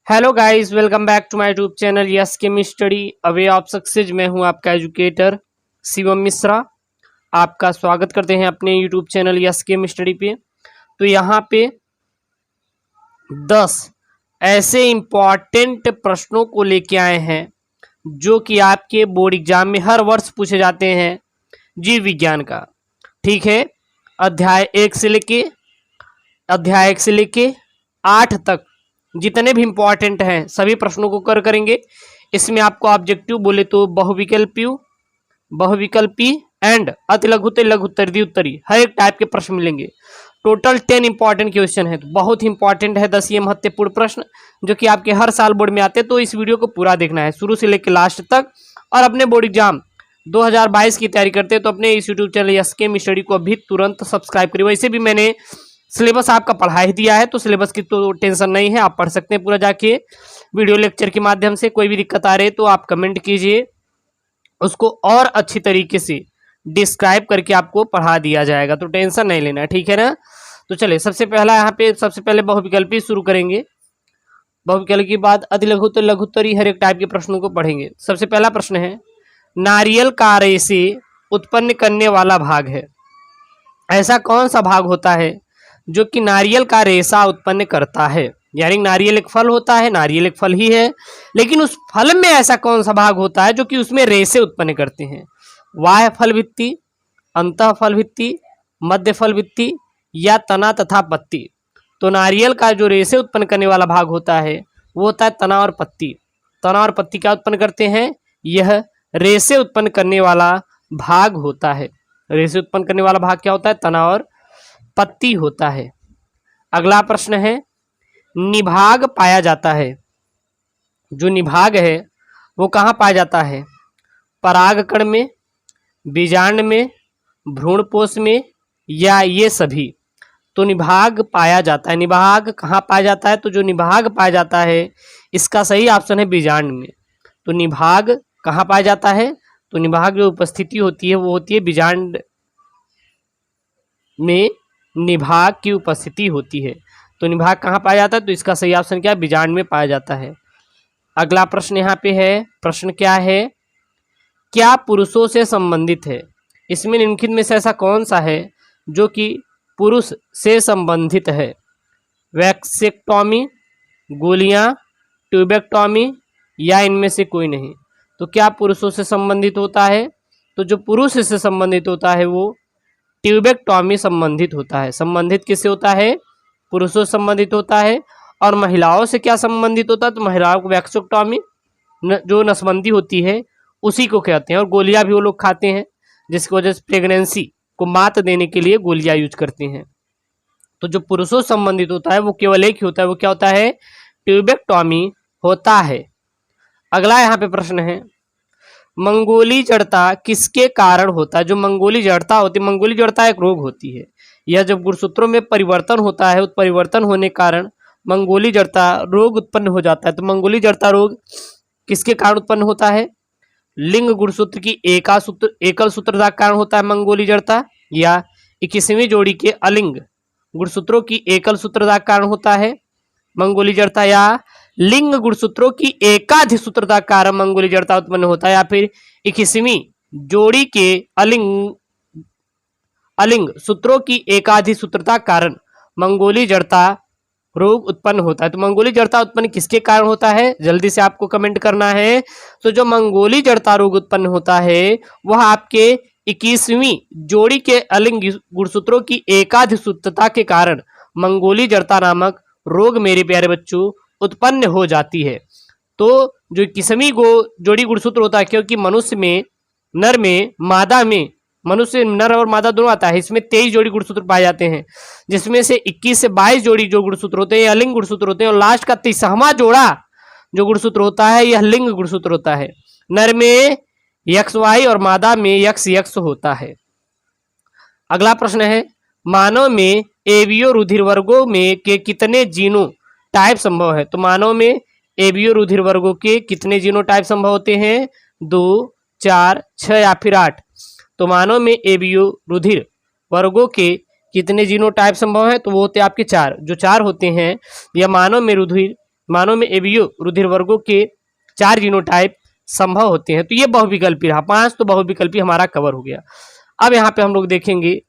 Hello guys, welcome back to my YouTube channel yes chemi study away of success. मैं हूं आपका educator Shivam Mishra. आपका स्वागत करते हैं अपने YouTube channel yes chemi study पे। तो यहाँ पे 10 ऐसे इम्पॉर्टेंट प्रश्नों को लेके आए हैं जो कि आपके बोर्ड एग्जाम में हर वर्ष पूछे जाते हैं जीव विज्ञान का। ठीक है, अध्याय 1 से लेके 8 तक जितने भी इम्पोर्टेंट हैं सभी प्रश्नों को करेंगे। इसमें आपको ऑब्जेक्टिव बोले तो बहुविकल्पी एंड अति लघुत्तरी लघुत्तरी द्विउत्तरी हर एक टाइप के प्रश्न मिलेंगे। टोटल 10 इंपॉर्टेंट क्वेश्चन है, तो बहुत इंपॉर्टेंट है 10 ये महत्वपूर्ण प्रश्न जो कि आपके हर साल बोर्ड में आते हैं। तो इस वीडियो को पूरा देखना है शुरू से लेकर लास्ट तक। और अपने बोर्ड एग्जाम 2022 की तैयारी करते हैं तो अपने इस YouTube channel yes chemi study को अभी तुरंत सब्सक्राइब करिए। वैसे भी मैंने सिलेबस आपका पढ़ा ही दिया है, तो सिलेबस की तो टेंशन नहीं है, आप पढ़ सकते हैं पूरा जाके वीडियो लेक्चर के माध्यम से। कोई भी दिक्कत आ रही है तो आप कमेंट कीजिए, उसको और अच्छी तरीके से डिस्क्राइब करके आपको पढ़ा दिया जाएगा, तो टेंशन नहीं लेना, ठीक है ना। तो चलिए सबसे पहले बहुविकल्पी शुरू करेंगे। बहुविकल्प के बाद अति लघुत्तरी लघुत्तरी हर एक टाइप के प्रश्नों को पढ़ेंगे। सबसे पहला प्रश्न है, नारियल का रेशे उत्पन्न करने वाला भाग है। ऐसा कौन सा भाग होता है जो कि नारियल का रेशा उत्पन्न करता है। यानी नारियल एक फल होता है, नारियल एक फल ही है, लेकिन उस फल में ऐसा कौन सा भाग होता है जो कि उसमें रेशे उत्पन्न करते हैं। बाह्य फल भित्ति, अंतः फल भित्ति, मध्य फल भित्ति या तना तथा पत्ती। तो नारियल का जो रेशे उत्पन्न करने वाला भाग होता है वो होता है तना और पत्ती। तना और पत्ती क्या उत्पन्न करते हैं, यह रेशे उत्पन्न करने वाला भाग होता है। रेशे उत्पन्न करने वाला भाग क्या होता है, तना और पत्ती होता है। अगला प्रश्न है, निभाग पाया जाता है। जो निभाग है वो कहाँ पाया जाता है, परागकण में, बीजांड में, भ्रूणपोष में या ये सभी। तो निभाग पाया जाता है। निभाग कहाँ पाया जाता है, तो जो निभाग पाया जाता है इसका सही ऑप्शन है बीजांड में। तो निभाग कहाँ पाया जाता है, तो निभाग जो उपस्थिति होती है वो होती है बीजांड में, निभाग की उपस्थिति होती है। तो निभाग कहाँ पाया जाता है, तो इसका सही ऑप्शन क्या है, बीजांड में पाया जाता है। अगला प्रश्न यहाँ पे है, प्रश्न क्या है, क्या पुरुषों से संबंधित है। इसमें निम्नलिखित में से ऐसा कौन सा है जो कि पुरुष से संबंधित है। वैक्सेक्टॉमी, गोलियां, ट्यूबेक्टॉमी या इनमें से कोई नहीं। तो क्या पुरुषों से संबंधित होता है, तो जो पुरुष से संबंधित होता है वो ट्यूबेक्टॉमी संबंधित होता है। संबंधित किससे होता है, पुरुषों से संबंधित होता है। और महिलाओं से क्या संबंधित होता है, तो महिलाओं को वैक्सेक्टॉमी जो नसबंदी होती है उसी को कहते हैं। और गोलियां भी वो लोग खाते हैं जिसकी वजह से प्रेगनेंसी को मात देने के लिए गोलियां यूज करते हैं। तो जो पुरुषों से संबंधित होता है वो केवल एक ही होता है, वो क्या होता है, ट्यूबेक्टॉमी होता है। अगला यहाँ पे प्रश्न है, मंगोली जड़ता किसके कारण होता है। जो मंगोली जड़ता होती है, मंगोली जड़ता एक रोग होती है। यह जब गुणसूत्रों में परिवर्तन होता है, उस परिवर्तन होने के कारण मंगोली जड़ता रोग उत्पन्न हो जाता है। तो मंगोली जड़ता रोग किसके कारण उत्पन्न होता है, लिंग गुणसूत्र की एकल सूत्रता के कारण होता है मंगोली जड़ता, या 21वीं जोड़ी के अलिंग गुणसूत्रों की एकल सूत्रता के कारण होता है मंगोली जड़ता, या लिंग गुणसूत्रों की एकाधिक सूत्रता के कारण मंगोली जड़ता उत्पन्न होता है, या फिर 21वीं जोड़ी के अलिंग सूत्रों की एकाधिक सूत्रता के कारण मंगोली जड़ता रोग उत्पन्न होता है। तो मंगोली जड़ता उत्पन्न किसके कारण होता है, जल्दी से आपको कमेंट करना है। तो जो मंगोली जड़ता रोग उत्पन्न होता है वह आपके 21वीं जोड़ी के अलिंग गुणसूत्रों की एकाधिक सूत्रता के कारण मंगोली जड़ता नामक रोग मेरे प्यारे बच्चों उत्पन्न हो जाती है। तो जो 21वीं जोड़ी गुणसूत्र होता है, क्योंकि मनुष्य में, नर में, मादा में, मनुष्य नर और मादा दोनों आता है, इसमें 23 जोड़ी गुणसूत्र पाए जाते हैं, जिसमें से 21 से 22 जोड़ी जो गुणसूत्र होते हैं अलिंग गुणसूत्र होते हैं, और लास्ट का 30वां जोड़ा जो गुणसूत्र होता है यह लिंग गुणसूत्र होता है। नर में XY और मादा में XX होता है। अगला प्रश्न है, मानव में एवियो रुधिर वर्गों में के कितने जीनो टाइप संभव है। तो मानव में एवियो रुधिर वर्गों के कितने जीनो टाइप संभव होते हैं, 2, 4, 6 या फिर 8। तो मानव में एवियो रुधिर वर्गों के कितने जीनोटाइप संभव है, तो वो होते हैं आपके 4। जो 4 होते हैं, यह मानव में रुधिर मानव में एवियो रुधिर वर्गों के 4 जीनोटाइप संभव होते हैं। तो ये बहुविकल्पी रहा, 5 तो बहुविकल्पी हमारा कवर हो गया। अब यहाँ पे हम लोग देखेंगे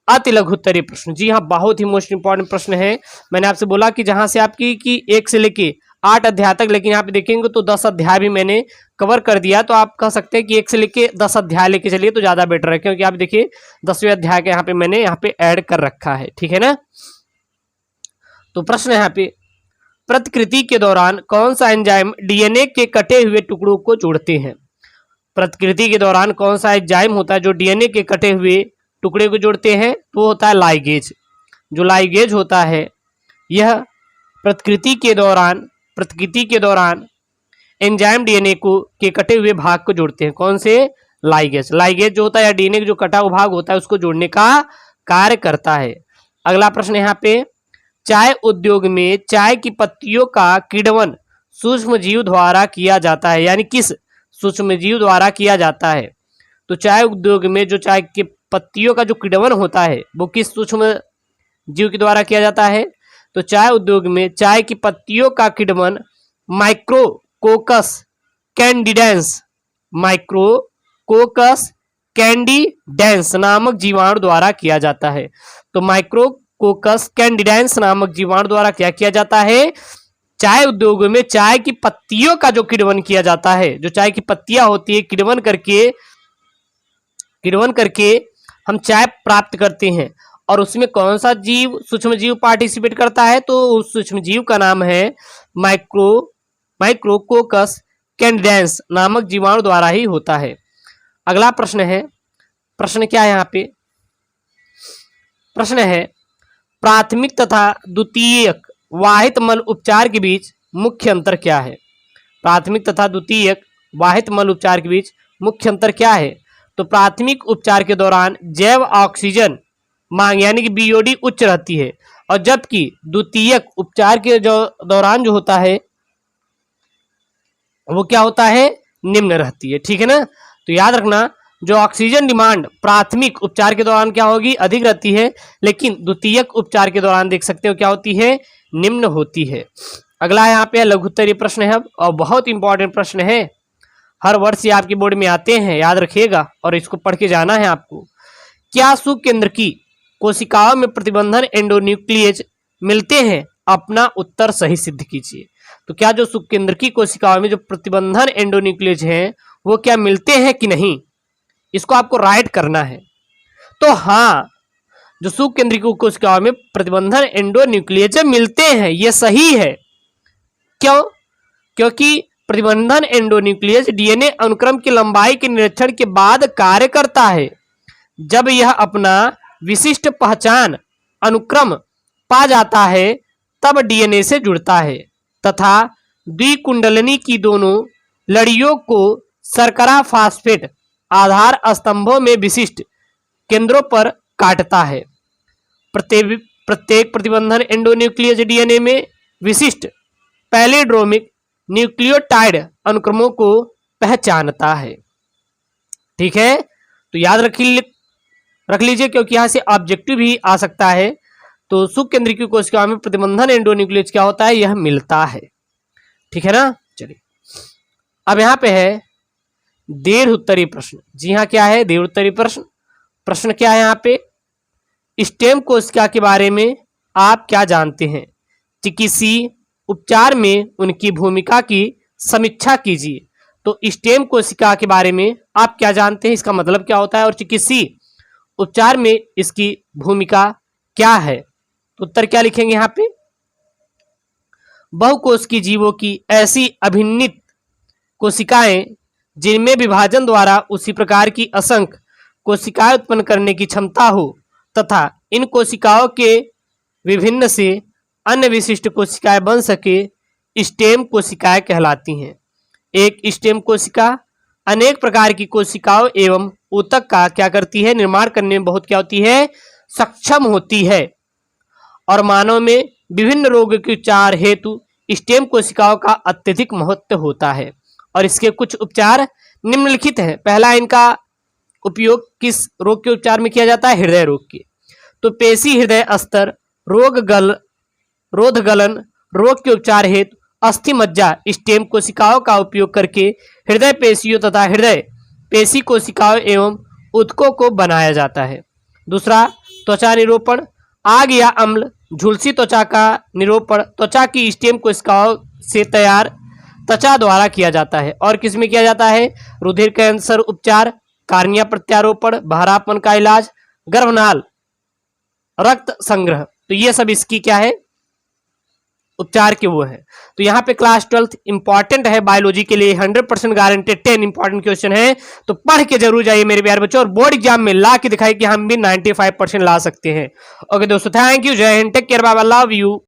अति लघु उत्तरीय प्रश्न। जी हाँ, बहुत ही मोस्ट इंपॉर्टेंट प्रश्न है। मैंने आपसे बोला कि जहां से आपकी कि 1 से लेके 8 अध्याय तक, लेकिन यहाँ पे देखेंगे तो 10 अध्याय भी मैंने कवर कर दिया। तो आप कह सकते हैं कि 1 से लेके 10 अध्याय लेके चलिए तो ज्यादा बेटर है, क्योंकि आप देखिए 10वें अध्याय का मैंने यहाँ पे ऐड कर रखा है। ठीक है ना। तो प्रश्न है यहाँ पे, प्रतिकृति के दौरान कौन सा एंजाइम डीएनए के कटे हुए टुकड़ों को जोड़ते हैं? प्रतिकृति के दौरान कौन सा एंजाइम होता है जो डीएनए के कटे हुए टुकड़े को जोड़ते हैं? तो होता है लाइगेज। जो लाइगेज होता है यह प्रतिकृति के दौरान एंजाइम डीएनए को के कटे हुए भाग को जोड़ते हैं। कौन से? लाइगेज। लाइगेज जो होता है या डीएनए का जो कटा हुआ भाग होता है उसको जोड़ने का कार्य करता है। अगला प्रश्न यहाँ पे, चाय उद्योग में चाय की पत्तियों का किण्वन सूक्ष्म जीव द्वारा किया जाता है, यानी किस सूक्ष्म जीव द्वारा किया जाता है? तो चाय उद्योग में जो चाय की पत्तियों का जो किण्वन होता है वो किस सूक्ष्म जीव के द्वारा किया जाता है? तो चाय उद्योग में चाय की पत्तियों का किण्वन माइक्रोकोकस कैंडिडेंस नामक जीवाणु द्वारा किया जाता है। तो माइक्रोकोकस कैंडिडेंस नामक जीवाणु द्वारा क्या किया जाता है? चाय उद्योग में चाय की पत्तियों का जो किण्वन किया जाता है, जो चाय की पत्तियां होती है, किण्वन करके हम चाय प्राप्त करते हैं। और उसमें कौन सा जीव सूक्ष्म जीव पार्टिसिपेट करता है? तो उस सूक्ष्म जीव का नाम है माइक्रोकोकस कैंडिडेंस नामक जीवाणु द्वारा ही होता है। अगला प्रश्न है, प्रश्न क्या है यहाँ पे? प्रश्न है, प्राथमिक तथा द्वितीयक वाहित मल उपचार के बीच मुख्य अंतर क्या है? प्राथमिक तथा द्वितीयक वाहित मल उपचार के बीच मुख्य अंतर क्या है? तो प्राथमिक उपचार के दौरान जैव ऑक्सीजन मांग यानी कि बीओडी उच्च रहती है, और जबकि द्वितीयक उपचार के दौरान जो होता है वो क्या होता है? निम्न रहती है। ठीक है ना। तो याद रखना, जो ऑक्सीजन डिमांड प्राथमिक उपचार के दौरान क्या होगी? अधिक रहती है, लेकिन द्वितीयक उपचार के दौरान देख सकते हो क्या होती है? निम्न होती है। अगला यहाँ पे लघु उत्तरीय प्रश्न है और बहुत इंपॉर्टेंट प्रश्न है, हर वर्ष ये आपके बोर्ड में आते हैं, याद रखिएगा और इसको पढ़ के जाना है आपको। क्या सुकेंद्र की कोशिकाओं में प्रतिबंधन एंडोन्यूक्लियस मिलते हैं? अपना उत्तर सही सिद्ध कीजिए। तो क्या जो सुकेंद्र की कोशिकाओं में जो प्रतिबंधन एंडोन्यूक्लियस हैं वो क्या मिलते हैं कि नहीं? इसको आपको राइट करना है। तो हाँ, जो सुकेंद्रीय कोशिकाओं में प्रतिबंधन एंडोन्यूक्लियस मिलते हैं, ये सही है। क्यों? क्योंकि प्रतिबंधन एंडोन्यूक्लियस डीएनए अनुक्रम की लंबाई के निरीक्षण के बाद कार्य करता है। जब यह अपना विशिष्ट पहचान अनुक्रम पा जाता है तब डीएनए से जुड़ता है तथा द्विकुंडलिनी की दोनों लड़ियों को शर्करा फास्फेट आधार स्तंभों में विशिष्ट केंद्रों पर काटता है। प्रत्येक प्रतिबंधन एंडोन्यूक्लियस डीएनए में विशिष्ट पैलिड्रोमिक न्यूक्लियोटाइड अनुक्रमों को पहचानता है। ठीक है, तो याद रख लीजिए, क्योंकि यहां से ऑब्जेक्टिव भी आ सकता है। तो सुकेंद्रीय कोशिकाओं में प्रतिबंधन एंडोन्यूक्लियस क्या होता है? यह मिलता है। ठीक है ना। चलिए, अब यहां पे है दीर्घ उत्तरीय प्रश्न। जी हाँ, क्या है? दीर्घ उत्तरीय प्रश्न। प्रश्न क्या है यहाँ पे? स्टेम कोशिका के बारे में आप क्या जानते हैं? चिकित्सीय उपचार में उनकी भूमिका की समीक्षा कीजिए। तो स्टेम कोशिका के बारे में आप क्या जानते हैं, इसका मतलब क्या होता है, और चिकित्सीय उपचार में इसकी भूमिका क्या है? तो उत्तर क्या लिखेंगे यहाँ पे? बहुकोशिकीय जीवों की ऐसी अभिन्नित कोशिकाएं जिनमें विभाजन द्वारा उसी प्रकार की असंख्य कोशिकाएं उत्पन्न करने की क्षमता हो तथा इन कोशिकाओं के विभिन्न से अन्य विशिष्ट कोशिकाएं बन सके, स्टेम कोशिकाएं कहलाती हैं। एक स्टेम कोशिका अनेक प्रकार की कोशिकाओं एवं ऊतक का क्या करती है? निर्माण करने में बहुत क्या होती है? सक्षम होती है। और मानव में विभिन्न रोगों के उपचार हेतु स्टेम कोशिकाओं का अत्यधिक महत्व होता है और इसके कुछ उपचार निम्नलिखित हैं। पहला, इनका उपयोग किस रोग के उपचार में किया जाता है? हृदय रोग के। तो पेशी हृदय स्तर रोधगलन रोग के उपचार हेतु अस्थि मज्जा स्टेम कोशिकाओं का उपयोग करके हृदय पेशियों तथा हृदय पेशी कोशिकाओं एवं ऊतकों को बनाया जाता है। दूसरा, त्वचा निरूपण। आग या अम्ल झुलसी त्वचा का निरूपण त्वचा की स्टेम कोशिकाओं से तैयार त्वचा द्वारा किया जाता है। और किसमें किया जाता है? रुधिर कैंसर उपचार, कार्निया प्रत्यारोपण, बहरापन का इलाज, गर्भनाल रक्त संग्रह। तो ये सब इसकी क्या है? उपचार के वो है। तो यहाँ पे क्लास 12th इंपॉर्टेंट है बायोलॉजी के लिए, 100% गारंटेड 10 इंपॉर्टेंट क्वेश्चन है। तो पढ़ के जरूर जाइए मेरे प्यारे बच्चों, और बोर्ड एग्जाम में ला के दिखाई कि हम भी 95% ला सकते हैं। ओके दोस्तों, थैंक यू, जय हिंद, take care, bye bye, love you.